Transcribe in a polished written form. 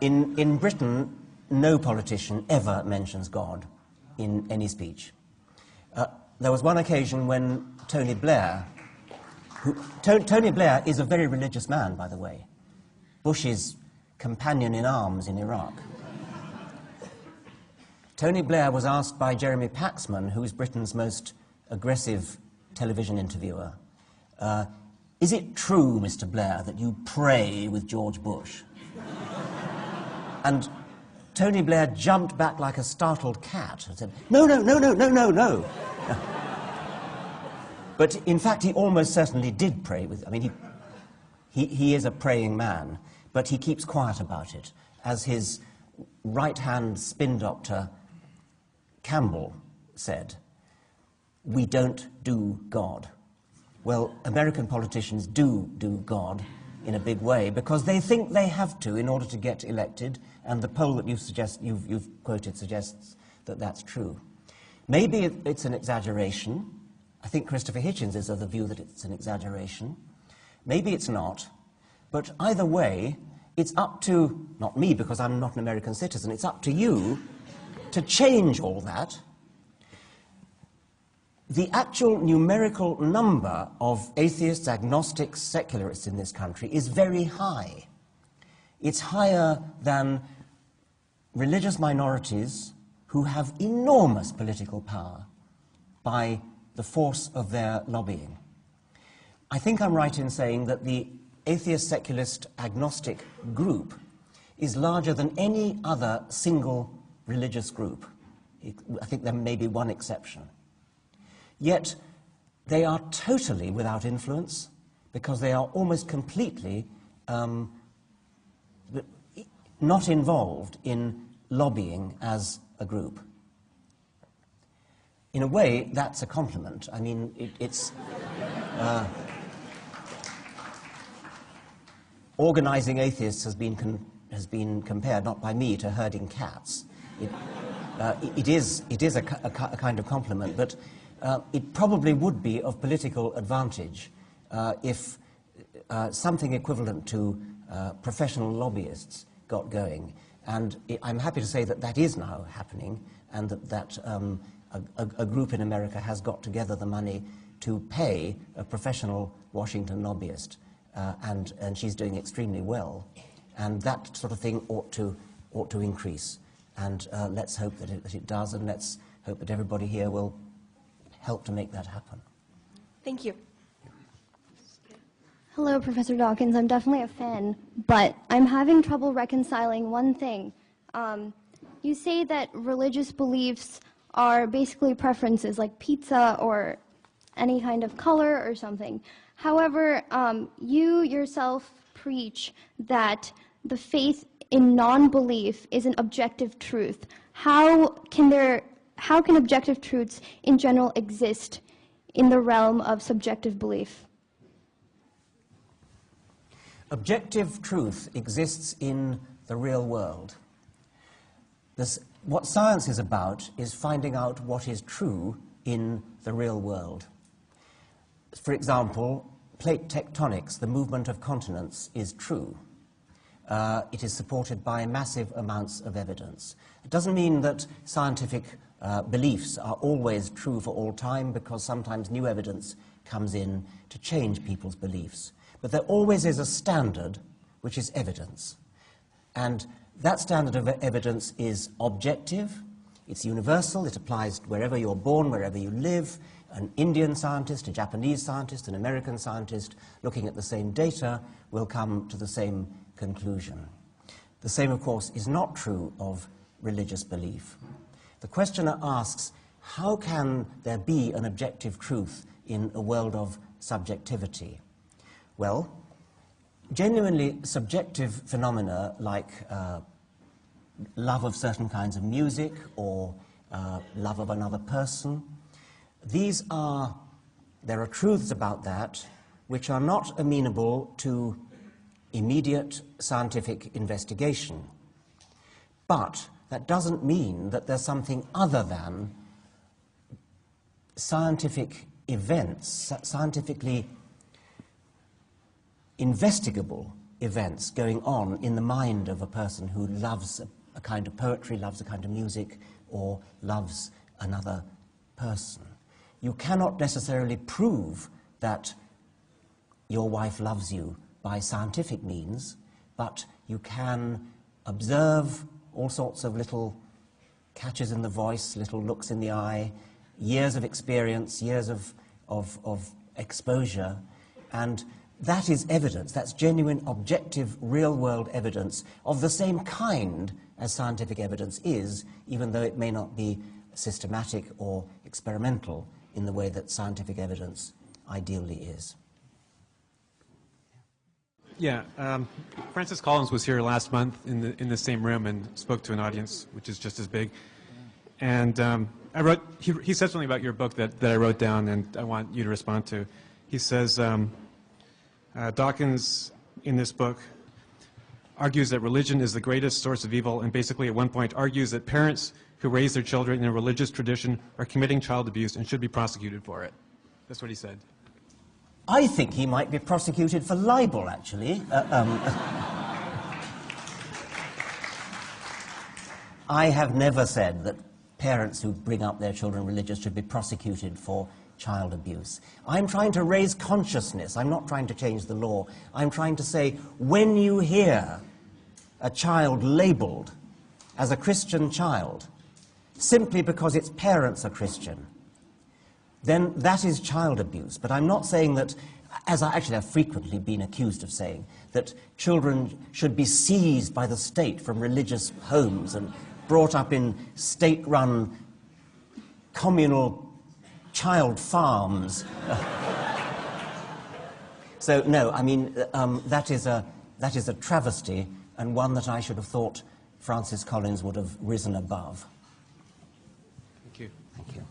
In Britain, no politician ever mentions God in any speech. There was one occasion when Tony Blair, Tony Blair is a very religious man, by the way, Bush's companion in arms in Iraq. Tony Blair was asked by Jeremy Paxman, who is Britain's most aggressive television interviewer, is it true, Mr. Blair, that you pray with George Bush? And Tony Blair jumped back like a startled cat and said, no, no, no, no, no, no, no. But in fact, he almost certainly did pray with, I mean, he is a praying man, but he keeps quiet about it. As his right-hand spin doctor, Campbell, said, we don't do God. Well, American politicians do God in a big way because they think they have to in order to get elected, and the poll that you've quoted suggests that that's true. Maybe it's an exaggeration. I think Christopher Hitchens is of the view that it's an exaggeration. Maybe it's not. But either way, it's up to, not me because I'm not an American citizen, it's up to you to change all that. The actual numerical number of atheists, agnostics, secularists in this country is very high. It's higher than religious minorities who have enormous political power by the force of their lobbying. I think I'm right in saying that the atheist, secularist, agnostic group is larger than any other single religious group. I think there may be one exception. Yet they are totally without influence because they are almost completely not involved in lobbying as a group. In a way, that's a compliment. I mean, it's... organizing atheists has been compared, not by me, to herding cats. It is a kind of compliment, but it probably would be of political advantage if something equivalent to professional lobbyists got going. And I'm happy to say that that is now happening, and that a group in America has got together the money to pay a professional Washington lobbyist, and she's doing extremely well. And that sort of thing ought to increase. And let's hope that it does, and let's hope that everybody here will help to make that happen. Thank you. Hello, Professor Dawkins. I'm definitely a fan, but I'm having trouble reconciling one thing. You say that religious beliefs are basically preferences, like pizza or any kind of color or something. However, you yourself preach that the faith in non-belief is an objective truth. How can objective truths in general exist in the realm of subjective belief? Objective truth exists in the real world. What science is about is finding out what is true in the real world. For example, plate tectonics, the movement of continents, is true. It is supported by massive amounts of evidence. It doesn't mean that scientific beliefs are always true for all time, because sometimes new evidence comes in to change people's beliefs. But there always is a standard, which is evidence. And that standard of evidence is objective, it's universal, it applies wherever you're born, wherever you live. An Indian scientist, a Japanese scientist, an American scientist, looking at the same data, will come to the same conclusion. The same, of course, is not true of religious belief. The questioner asks, how can there be an objective truth in a world of subjectivity? Well, genuinely subjective phenomena like love of certain kinds of music or love of another person, there are truths about that which are not amenable to immediate scientific investigation. But that doesn't mean that there's something other than scientific events, scientifically investigable events going on in the mind of a person who loves a kind of poetry, loves a kind of music, or loves another person. You cannot necessarily prove that your wife loves you by scientific means, but you can observe all sorts of little catches in the voice, little looks in the eye, years of experience, years of exposure, and that is evidence, that's genuine, objective, real-world evidence of the same kind as scientific evidence is, even though it may not be systematic or experimental in the way that scientific evidence ideally is. Yeah, Francis Collins was here last month in the same room and spoke to an audience which is just as big. And he said something about your book that I wrote down and I want you to respond to. He says, Dawkins, in this book, argues that religion is the greatest source of evil, and basically at one point argues that parents who raise their children in a religious tradition are committing child abuse and should be prosecuted for it. That's what he said. I think he might be prosecuted for libel, actually. I have never said that parents who bring up their children religious should be prosecuted for child abuse. I'm trying to raise consciousness. I'm not trying to change the law. I'm trying to say, when you hear a child labeled as a Christian child, simply because its parents are Christian, then that is child abuse. But I'm not saying that, as I actually have frequently been accused of saying, that children should be seized by the state from religious homes and brought up in state-run communal child farms. So, no, I mean, that is a travesty, and one that I should have thought Francis Collins would have risen above. Thank you. Thank you.